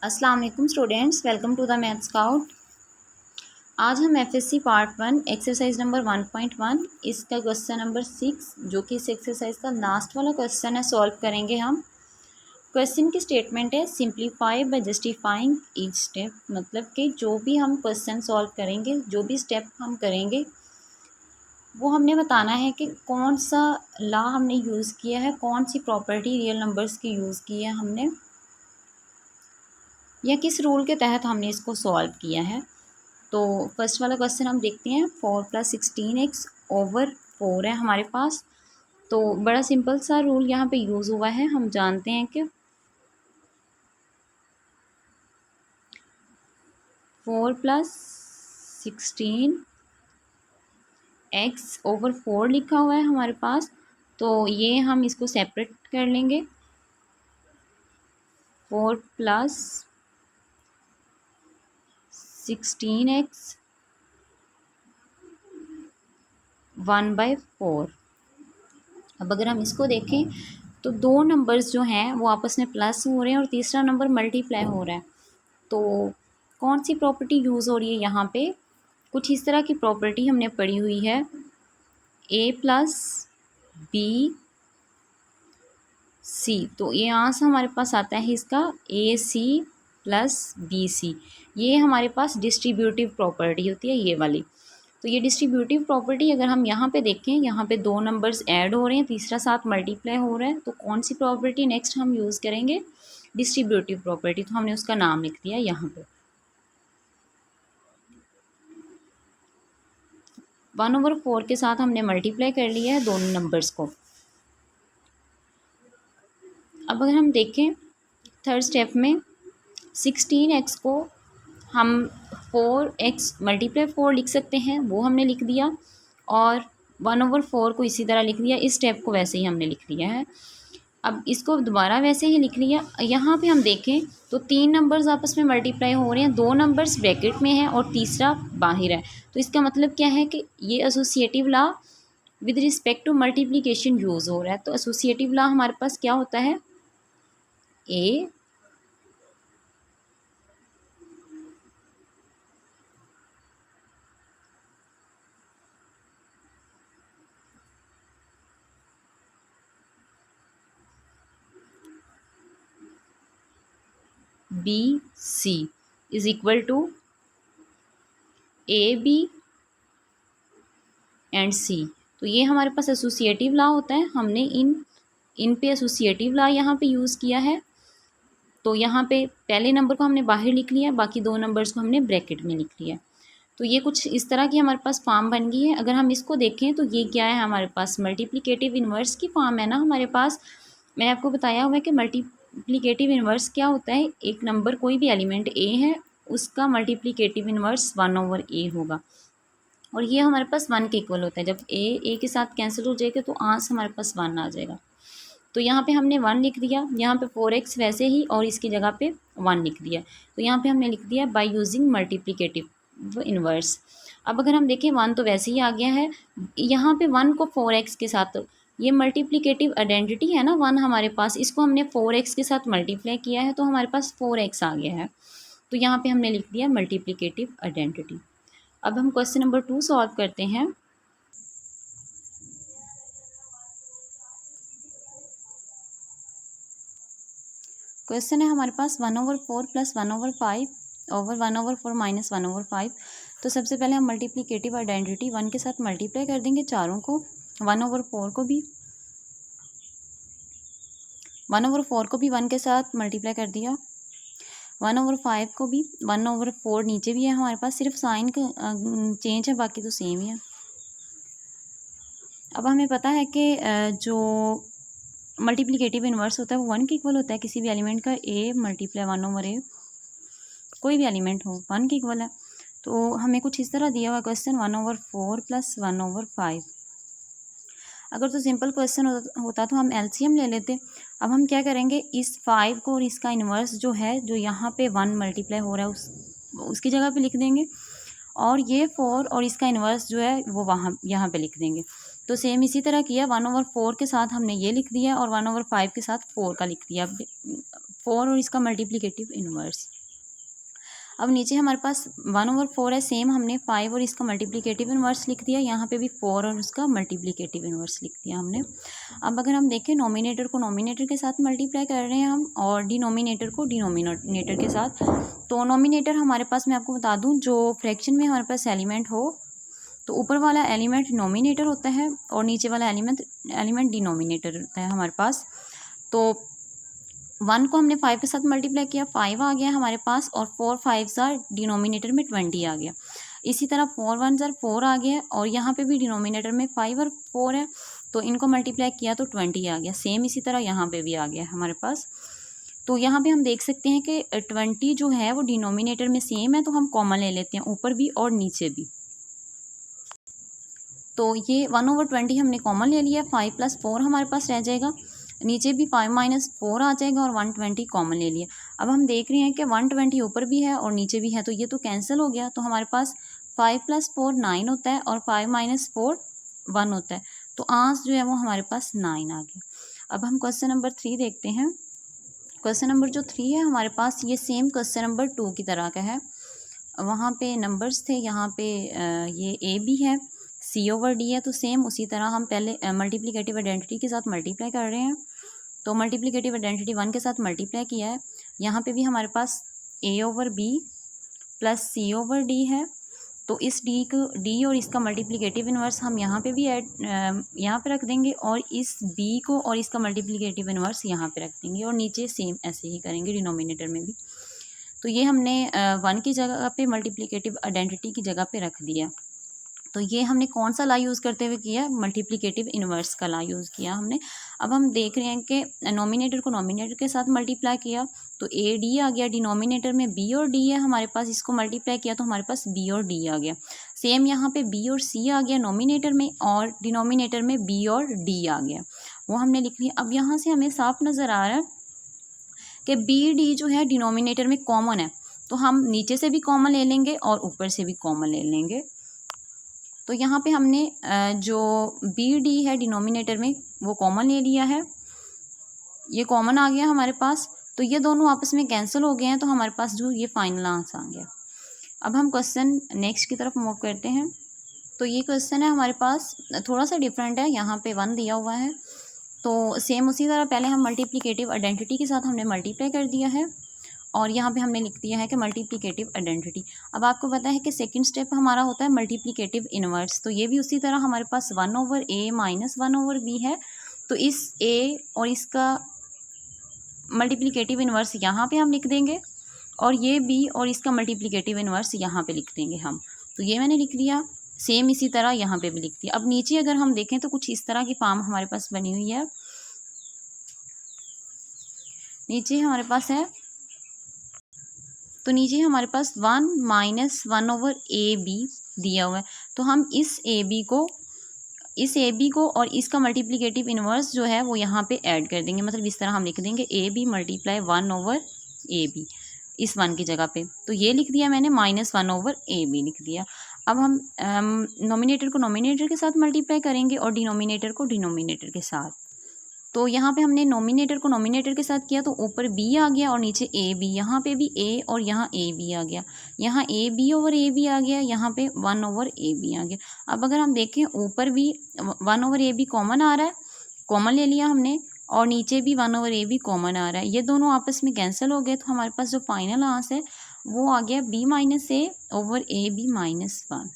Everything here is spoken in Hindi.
अस्सलाम वालेकुम students, welcome to the math scout. आज हम एफएससी पार्ट 1 एक्सरसाइज नंबर 1.1 इसका क्वेश्चन नंबर 6 जो कि इस एक्सरसाइज का लास्ट वाला क्वेश्चन है सॉल्व करेंगे हम। क्वेश्चन की स्टेटमेंट है simplify by justifying each step, मतलब कि जो भी हम क्वेश्चन सॉल्व करेंगे, जो भी स्टेप हम करेंगे वो हमने बताना है कि कौन सा लॉ हमने यूज़ किया है, कौन सी प्रॉपर्टी रियल नंबर्स की यूज़ की है हमने, या किस रूल के तहत हमने इसको सॉल्व किया है। तो फर्स्ट वाला क्वेश्चन हम देखते हैं। 4+16x ओवर 4 है हमारे पास। तो बड़ा सिंपल सा रूल यहाँ पे यूज़ हुआ है। हम जानते हैं कि 4+16x ओवर 4 लिखा हुआ है हमारे पास। तो ये हम इसको सेपरेट कर लेंगे। 4+16x 1/4। अब अगर हम इसको देखें तो दो नंबर्स जो हैं वो आपस में प्लस हो रहे हैं और तीसरा नंबर मल्टीप्लाई हो रहा है। तो कौन सी प्रॉपर्टी यूज़ हो रही है यहाँ पे? कुछ इस तरह की प्रॉपर्टी हमने पढ़ी हुई है, a+b c। तो ये यहाँ से हमारे पास आता है इसका ac+bc। ये हमारे पास डिस्ट्रीब्यूटिव प्रॉपर्टी होती है ये वाली। तो ये डिस्ट्रीब्यूटिव प्रॉपर्टी अगर हम यहाँ पे देखें, यहाँ पे दो नंबर्स ऐड हो रहे हैं, तीसरा साथ मल्टीप्लाई हो रहा है। तो कौन सी प्रॉपर्टी नेक्स्ट हम यूज़ करेंगे? Distributive property. तो हमने उसका नाम लिख दिया यहाँ पे। 1/4 के साथ हमने मल्टीप्लाई कर लिया है दोनों नंबर्स को। अब अगर हम देखें थर्ड स्टेप में 16x को हम 4x मल्टीप्लाई 4 लिख सकते हैं, वो हमने लिख दिया। और 1/4 को इसी तरह लिख दिया। इस स्टेप को वैसे ही हमने लिख दिया है। अब इसको दोबारा वैसे ही लिख लिया। यहाँ पे हम देखें तो तीन नंबर्स आपस में मल्टीप्लाई हो रहे हैं, दो नंबर्स ब्रैकेट में हैं और तीसरा बाहर है। तो इसका मतलब क्या है कि ये associative law with respect to multiplication use हो रहा है। तो एसोसिएटिव लॉ हमारे पास क्या होता है? A B C is equal to A B and C. तो ये हमारे पास एसोसिएटिव लॉ होता है। हमने इन पे एसोसिएटिव लॉ यहाँ पे यूज़ किया है। तो यहाँ पे पहले नंबर को हमने बाहर लिख लिया, बाकी दो नंबर्स को हमने ब्रैकेट में लिख लिया। तो ये कुछ इस तरह की हमारे पास फॉर्म बन गई है। अगर हम इसको देखें तो ये क्या है? हमारे पास मल्टीप्लिकेटिव इन्वर्स की फॉर्म है ना हमारे पास। मैंने आपको बताया हुआ है कि मल्टीप्लिकेटिव इन्वर्स क्या होता है। एक नंबर कोई भी एलिमेंट ए है, उसका मल्टीप्लिकेटिव इन्वर्स 1/a होगा। और ये हमारे पास 1 के इक्वल होता है। जब ए के साथ कैंसिल हो जाएगा तो आंस हमारे पास 1 आ जाएगा। तो यहाँ पे हमने 1 लिख दिया, यहाँ पे 4x वैसे ही और इसकी जगह पे 1 लिख दिया। तो यहाँ पे हमने लिख दिया बाय यूजिंग मल्टीप्लिकेटिव इन्वर्स। अब अगर हम देखें 1 तो वैसे ही आ गया है। यहाँ पे 1 को 4x के साथ, ये मल्टीप्लिकेटिव आइडेंटिटी है ना 1 हमारे पास, इसको हमने 4x के साथ मल्टीप्लाई किया है तो हमारे पास 4x आ गया है। तो यहाँ पे हमने लिख दिया मल्टीप्लिकेटिव आइडेंटिटी। अब हम क्वेश्चन नंबर 2 सॉल्व करते हैं। क्वेश्चन है हमारे पास 1/4 + 1/5 ओवर 1/4 - 1/5। तो सबसे पहले हम मल्टीप्लिकेटिव आइडेंटिटी 1 के साथ मल्टीप्लाई कर देंगे चारों को। 1/4 को भी 1 के साथ मल्टीप्लाई कर दिया। 1/5 को भी 1/4 नीचे भी है हमारे पास, सिर्फ साइन का चेंज है, बाकी तो सेम ही है। अब हमें पता है कि जो मल्टीप्लिकेटिव इन्वर्स होता है वो 1 के इक्वल होता है। किसी भी एलिमेंट का a × 1/a, कोई भी एलिमेंट हो 1 के इक्वल है। तो हमें कुछ इस तरह दिया हुआ क्वेश्चन 1/4 + 1/5। अगर तो सिंपल क्वेश्चन होता तो हम एलसीएम ले लेते। अब हम क्या करेंगे, इस 5 को और इसका इन्वर्स जो है, जो यहाँ पे 1 मल्टीप्लाई हो रहा है उसकी जगह पे लिख देंगे। और ये 4 और इसका इन्वर्स जो है वो यहाँ पे लिख देंगे। तो सेम इसी तरह किया। 1/4 के साथ हमने ये लिख दिया और 1/5 के साथ 4 का लिख दिया। 4 और इसका मल्टीप्लिकेटिव इन्वर्स। अब नीचे हमारे पास 1/4 है, सेम हमने 5 और इसका मल्टीप्लिकेटिव इन्वर्स लिख दिया, यहाँ पे भी 4 और उसका मल्टीप्लिकेटिव इन्वर्स लिख दिया हमने। अब अगर हम देखें नोमिनेटर को नोमिनेटर के साथ मल्टीप्लाई कर रहे हैं हम और डिनोमिनेटर को डिनोमिनेटर के साथ। तो नोमिनेटर हमारे पास, मैं आपको बता दूँ, जो फ्रैक्शन में हमारे पास एलिमेंट हो तो ऊपर वाला एलिमेंट नोमिनेटर होता है और नीचे वाला एलिमेंट डिनोमिनेटर होता है हमारे पास। तो 1 को हमने 5 के साथ मल्टीप्लाई किया, 5 आ गया हमारे पास, और 4 5 डिनोमिनेटर में 20 आ गया। इसी तरह 4 1 4 आ गया, और यहाँ पे भी डिनोमिनेटर में 5 और 4 है, तो इनको मल्टीप्लाई किया तो 20 आ गया। सेम इसी तरह यहाँ पे भी आ गया हमारे पास। तो यहाँ पे हम देख सकते हैं कि 20 जो है वो डिनोमिनेटर में सेम है, तो हम कॉमन ले लेते हैं ऊपर भी और नीचे भी। तो ये 1/20 हमने कॉमन ले लिया, 5 + 4 हमारे पास रह जाएगा, नीचे भी 5 - 4 आ जाएगा, और 120 कॉमन ले लिया। अब हम देख रहे हैं कि 120 ऊपर भी है और नीचे भी है, तो ये तो कैंसिल हो गया। तो हमारे पास 5 + 4 9 होता है, और 5 - 4 1 होता है, तो आंसर जो है वो हमारे पास 9 आ गया। अब हम क्वेश्चन नंबर 3 देखते हैं। क्वेश्चन नंबर जो 3 है हमारे पास, ये सेम क्वेश्चन नंबर 2 की तरह का है। वहाँ पे नंबर्स थे, यहाँ पे ये ए बी है, C/D है, तो सेम उसी तरह हम पहले मल्टीप्लिकेटिव आइडेंटिटी के साथ मल्टीप्लाई कर रहे हैं। तो मल्टीप्लिकेटिव आइडेंटिटी 1 के साथ मल्टीप्लाई किया है, यहाँ पे भी हमारे पास A/B + C/D है। तो इस D और इसका मल्टीप्लिकेटिव इन्वर्स हम यहाँ पे भी यहाँ पे रख देंगे, और इस B को और इसका मल्टीप्लिकेटिव इन्वर्स यहाँ पे रख देंगे, और नीचे सेम ऐसे ही करेंगे डिनोमिनेटर में भी। तो ये हमने 1 की जगह पे मल्टीप्लिकेटिव आइडेंटिटी की जगह पे रख दिया। तो ये हमने कौन सा ला यूज़ करते हुए किया, मल्टीप्लिकेटिव इन्वर्स का ला यूज़ किया हमने। अब हम देख रहे हैं कि नोमिनेटर को नोमिनेटर के साथ मल्टीप्लाई किया तो AD आ गया, डिनोमिनेटर में B और D है हमारे पास, इसको मल्टीप्लाई किया तो हमारे पास B और D आ गया। सेम यहाँ पे B और C आ गया नोमिनेटर में, और डिनोमिनेटर में B और D आ गया, वो हमने लिख लिया। अब यहाँ से हमें साफ नज़र आ रहा है कि BD जो है डिनोमिनेटर में कॉमन है, तो हम नीचे से भी कॉमन ले लेंगे और ऊपर से भी कॉमन ले लेंगे। तो यहाँ पे हमने जो BD है डिनोमिनेटर में वो कॉमन ले लिया है, ये कॉमन आ गया हमारे पास। तो ये दोनों आपस में कैंसिल हो गए हैं, तो हमारे पास जो ये फाइनल आंसर आ गया। अब हम क्वेश्चन नेक्स्ट की तरफ मूव करते हैं। तो ये क्वेश्चन है हमारे पास, थोड़ा सा डिफरेंट है, यहाँ पे 1 दिया हुआ है, तो सेम उसी तरह पहले हम मल्टीप्लिकेटिव आइडेंटिटी के साथ हमने मल्टीप्लाई कर दिया है, और यहाँ पे हमने लिख दिया है कि मल्टीप्लिकेटिव आइडेंटिटी। अब आपको पता है कि सेकंड स्टेप हमारा होता है मल्टीप्लिकेटिव इन्वर्स, तो ये भी उसी तरह हमारे पास 1/A - 1/B है, तो इस A और इसका मल्टीप्लिकेटिव इन्वर्स यहाँ पे हम लिख देंगे, और ये B और इसका मल्टीप्लिकेटिव इन्वर्स यहाँ पे लिख देंगे हम। तो ये मैंने लिख लिया, सेम इसी तरह यहाँ पे भी लिख दिया। अब नीचे अगर हम देखें तो कुछ इस तरह की फॉर्म हमारे पास बनी हुई है। नीचे हमारे पास है, तो नीचे हमारे पास 1 - 1/AB दिया हुआ है, तो हम इस AB को और इसका मल्टीप्लिकेटिव इन्वर्स जो है वो यहाँ पे ऐड कर देंगे, मतलब इस तरह हम लिख देंगे AB × 1/AB इस 1 की जगह पे। तो ये लिख दिया मैंने, -1/AB लिख दिया। अब हम नोमिनेटर को नोमिनेटर के साथ मल्टीप्लाई करेंगे और डिनोमिनेटर को डिनोमिनेटर के साथ। तो यहाँ पे हमने नोमिनेटर को नोमिनेटर के साथ किया तो ऊपर B आ गया और नीचे AB, यहाँ पे भी A और यहाँ AB आ गया, यहाँ AB/AB आ गया, यहाँ पे 1/AB आ गया। अब अगर हम देखें ऊपर भी 1/AB कॉमन आ रहा है, कॉमन ले लिया हमने, और नीचे भी 1/AB कॉमन आ रहा है, ये दोनों आपस में कैंसिल हो गए, तो हमारे पास जो फाइनल आंसर है वो आ गया B - A/AB - 1।